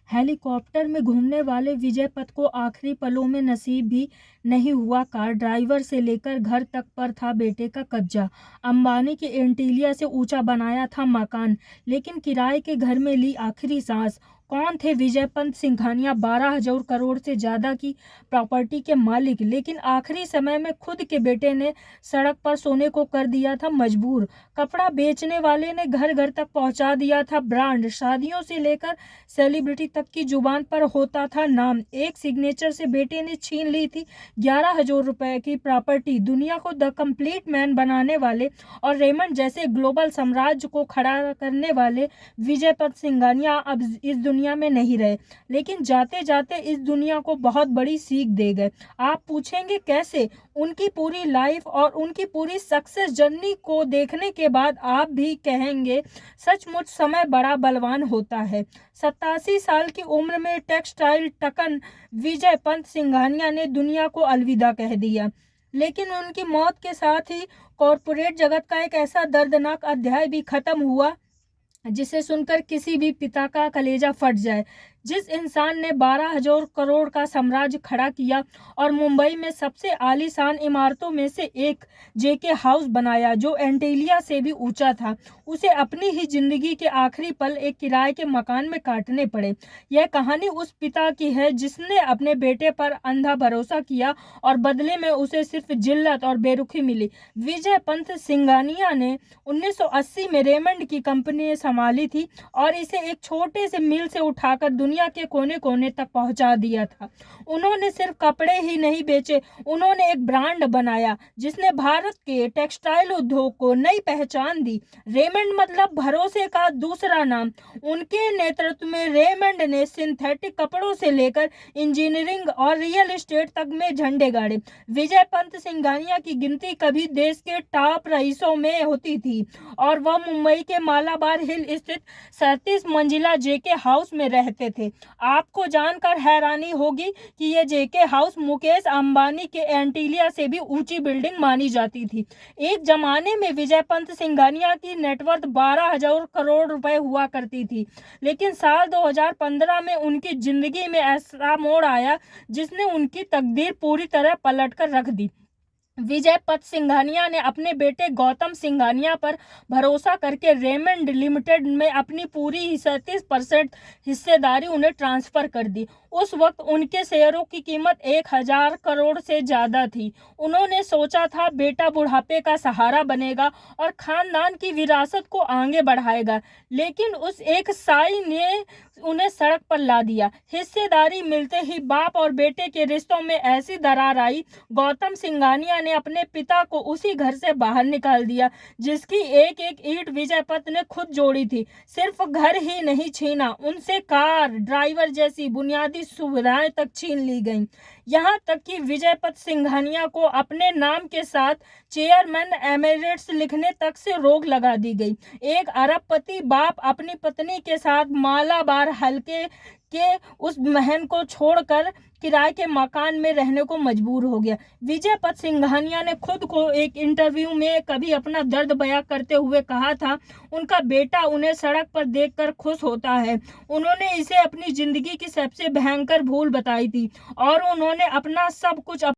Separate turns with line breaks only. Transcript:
Helicopter में घूमने वाले विजय पथ को आखिरी पलों में नसीब भी नहीं हुआ। कार ड्राइवर से लेकर घर तक पर था बेटे का कब्जा। अंबानी के एंटीलिया से ऊंचा बनाया था मकान, लेकिन किराए के घर में ली आखिरी सांस। कौन थे विजय पंत सिंघानिया? 12,000 करोड़ से ज्यादा की प्रॉपर्टी के मालिक, लेकिन आखिरी समय में खुद के बेटे ने सड़क पर सोने को कर दिया था मजबूर। कपड़ा बेचने वाले ने घर घर तक पहुंचा दिया था ब्रांड। शादियों से लेकर सेलिब्रिटी तक की जुबान पर होता था नाम। एक सिग्नेचर से बेटे ने छीन ली थी 11,000 रुपए की प्रॉपर्टी। दुनिया को द कंप्लीट मैन बनाने वाले और रेमंड जैसे ग्लोबल साम्राज्य को खड़ा करने वाले विजय पथ सिंघानिया अब इस दुनिया में नहीं रहे, लेकिन जाते जाते इस दुनिया को बहुत बड़ी सीख दे गए। आप पूछेंगे कैसे? उनकी पूरी लाइफ और उनकी पूरी सक्सेस जर्नी को देखने के बाद आप भी कहेंगे सचमुच समय बड़ा बलवान होता है। 87 साल की उम्र में टेक्सटाइल टकन विजय पंत सिंघानिया ने दुनिया को अलविदा कह दिया, लेकिन उनकी मौत के साथ ही कॉरपोरेट जगत का एक ऐसा दर्दनाक अध्याय भी खत्म हुआ जिसे सुनकर किसी भी पिता का कलेजा फट जाए। जिस इंसान ने 12,000 करोड़ का साम्राज्य खड़ा किया और मुंबई में सबसे आलीशान इमारतों में से एक जेके हाउस बनाया जो एंटीलिया से भी ऊंचा था, उसे अपनी ही जिंदगी के आखिरी पल एक किराए के मकान में काटने पड़े। यह कहानी उस पिता की है जिसने अपने बेटे पर अंधा भरोसा किया और बदले में उसे सिर्फ जिल्लत और बेरुखी मिली। विजय पंत सिंघानिया ने 1980 में रेमंड की कंपनी संभाली थी और इसे एक छोटे से मिल से उठाकर दुनिया के कोने कोने तक पहुंचा दिया था। उन्होंने सिर्फ कपड़े ही नहीं बेचे, उन्होंने एक ब्रांड बनाया जिसने भारत के टेक्सटाइल उद्योग को नई पहचान दी। रेमंड मतलब भरोसे का दूसरा नाम। उनके नेतृत्व में रेमंड ने सिंथेटिक कपड़ों से लेकर इंजीनियरिंग और रियल एस्टेट तक में झंडे गाड़े। विजय पंत सिंघानिया की गिनती कभी देश के टॉप रईसों में होती थी और वह मुंबई के मालाबार हिल स्थित 37 मंजिला जेके हाउस में रहते थे। आपको जानकर हैरानी होगी कि यह जेके हाउस मुकेश अंबानी के एंटीलिया से भी ऊंची बिल्डिंग मानी जाती थी। एक जमाने में विजय पंत सिंघानिया की नेटवर्थ 12,000 करोड़ रुपए हुआ करती थी, लेकिन साल 2015 में उनकी जिंदगी में ऐसा मोड़ आया जिसने उनकी तकदीर पूरी तरह पलट कर रख दी। विजय पथ सिंघानिया ने अपने बेटे गौतम सिंघानिया पर भरोसा करके रेमंड लिमिटेड में अपनी पूरी 37% हिस्सेदारी उन्हें ट्रांसफर कर दी। उस वक्त उनके शेयरों की कीमत 1,000 करोड़ से ज्यादा थी। उन्होंने सोचा था बेटा बुढ़ापे का सहारा बनेगा और खानदान की विरासत को आगे बढ़ाएगा, लेकिन उस एक साई ने उन्हें सड़क पर ला दिया। हिस्सेदारी मिलते ही बाप और बेटे के रिश्तों में ऐसी दरार आई, गौतम सिंघानिया ने अपने पिता को उसी घर से बाहर निकाल दिया जिसकी एक एक ईंट विजय पथ ने खुद जोड़ी थी। सिर्फ घर ही नहीं छीना, उनसे कार, ड्राइवर जैसी बुनियादी सुविधाएं तक छीन ली गईं। यहाँ तक कि विजय पथ सिंघानिया को अपने नाम के साथ चेयरमैन एमिरेट्स लिखने तक से रोक लगा दी गई। एक अरबपति बाप अपनी पत्नी के साथ मालाबार हल्के के उस महल को छोड़कर किराए के मकान में रहने को मजबूर हो गया। विजय पथ सिंघानिया ने खुद को एक इंटरव्यू में कभी अपना दर्द बयां करते हुए कहा था, उनका बेटा उन्हें सड़क पर देखकर खुश होता है। उन्होंने इसे अपनी जिंदगी की सबसे भयंकर भूल बताई थी और उन्होंने अपना सब कुछ